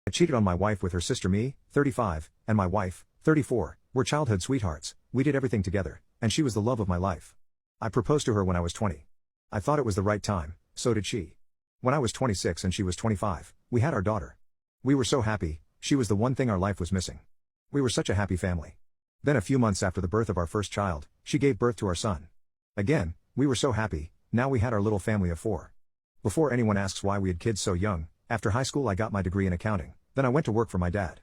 I cheated on my wife with her sister. Me, 35, and my wife, 34, were childhood sweethearts. We did everything together, and she was the love of my life. I proposed to her when I was 20. I thought it was the right time, so did she. When I was 26 and she was 25, we had our daughter. We were so happy, she was the one thing our life was missing. We were such a happy family. Then a few months after the birth of our first child, she gave birth to our son. Again, we were so happy, now we had our little family of 4. Before anyone asks why we had kids so young, after high school I got my degree in accounting, then I went to work for my dad.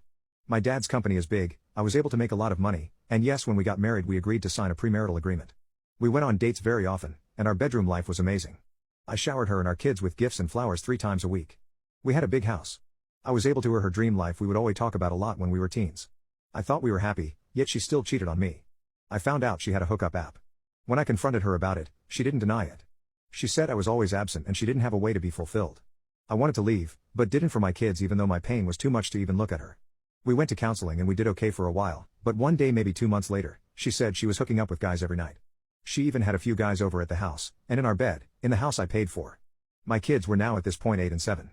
My dad's company is big, I was able to make a lot of money, and yes, when we got married we agreed to sign a premarital agreement. We went on dates very often, and our bedroom life was amazing. I showered her and our kids with gifts and flowers 3 times a week. We had a big house. I was able to her dream life we would always talk about a lot when we were teens. I thought we were happy, yet she still cheated on me. I found out she had a hookup app. When I confronted her about it, she didn't deny it. She said I was always absent and she didn't have a way to be fulfilled. I wanted to leave, but didn't for my kids even though my pain was too much to even look at her. We went to counseling and we did okay for a while, but one day maybe 2 months later, she said she was hooking up with guys every night. She even had a few guys over at the house, and in our bed, in the house I paid for. My kids were now at this point 8 and 7.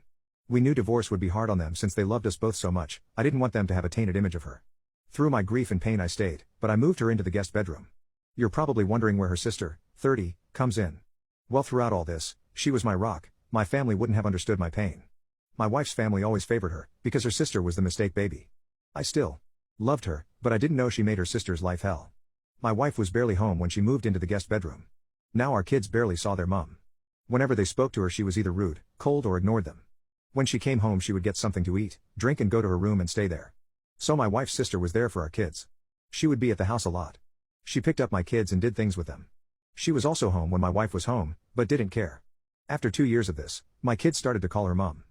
We knew divorce would be hard on them since they loved us both so much. I didn't want them to have a tainted image of her. Through my grief and pain I stayed, but I moved her into the guest bedroom. You're probably wondering where her sister, 30, comes in. Well, throughout all this, she was my rock. My family wouldn't have understood my pain. My wife's family always favored her, because her sister was the mistake baby. I still loved her, but I didn't know she made her sister's life hell. My wife was barely home when she moved into the guest bedroom. Now our kids barely saw their mom. Whenever they spoke to her she was either rude, cold or ignored them. When she came home she would get something to eat, drink and go to her room and stay there. So my wife's sister was there for our kids. She would be at the house a lot. She picked up my kids and did things with them. She was also home when my wife was home, but didn't care. After 2 years of this, my kids started to call her mom.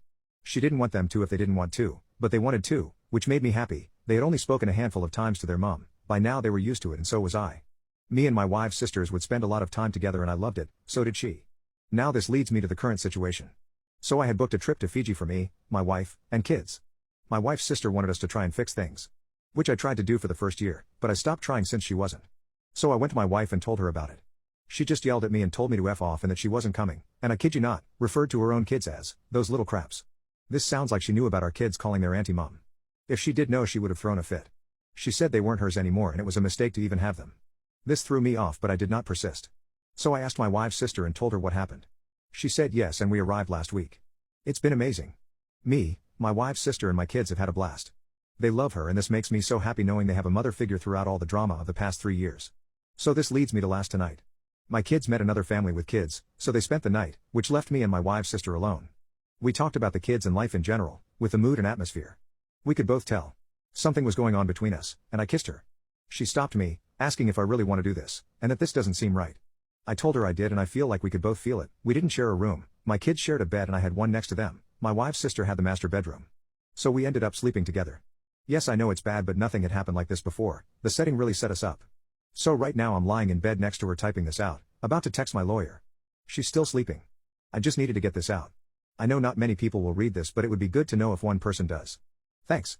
She didn't want them to if they didn't want to, but they wanted to, which made me happy. They had only spoken a handful of times to their mom. By now they were used to it and so was I. Me and my wife's sisters would spend a lot of time together and I loved it, so did she. Now this leads me to the current situation. So I had booked a trip to Fiji for me, my wife, and kids. My wife's sister wanted us to try and fix things. Which I tried to do for the first year, but I stopped trying since she wasn't. So I went to my wife and told her about it. She just yelled at me and told me to F off and that she wasn't coming, and I kid you not, referred to her own kids as, those little craps. This sounds like she knew about our kids calling their auntie mom. If she did know she would have thrown a fit. She said they weren't hers anymore and it was a mistake to even have them. This threw me off but I did not persist. So I asked my wife's sister and told her what happened. She said yes and we arrived last week. It's been amazing. Me, my wife's sister and my kids have had a blast. They love her and this makes me so happy knowing they have a mother figure throughout all the drama of the past 3 years. So this leads me to last tonight. My kids met another family with kids, so they spent the night, which left me and my wife's sister alone. We talked about the kids and life in general, with the mood and atmosphere. We could both tell something was going on between us, and I kissed her. She stopped me, asking if I really want to do this, and that this doesn't seem right. I told her I did and I feel like we could both feel it. We didn't share a room, my kids shared a bed and I had one next to them. My wife's sister had the master bedroom. So we ended up sleeping together. Yes, I know it's bad but nothing had happened like this before. The setting really set us up. So right now I'm lying in bed next to her typing this out, about to text my lawyer. She's still sleeping. I just needed to get this out. I know not many people will read this but it would be good to know if one person does. Thanks.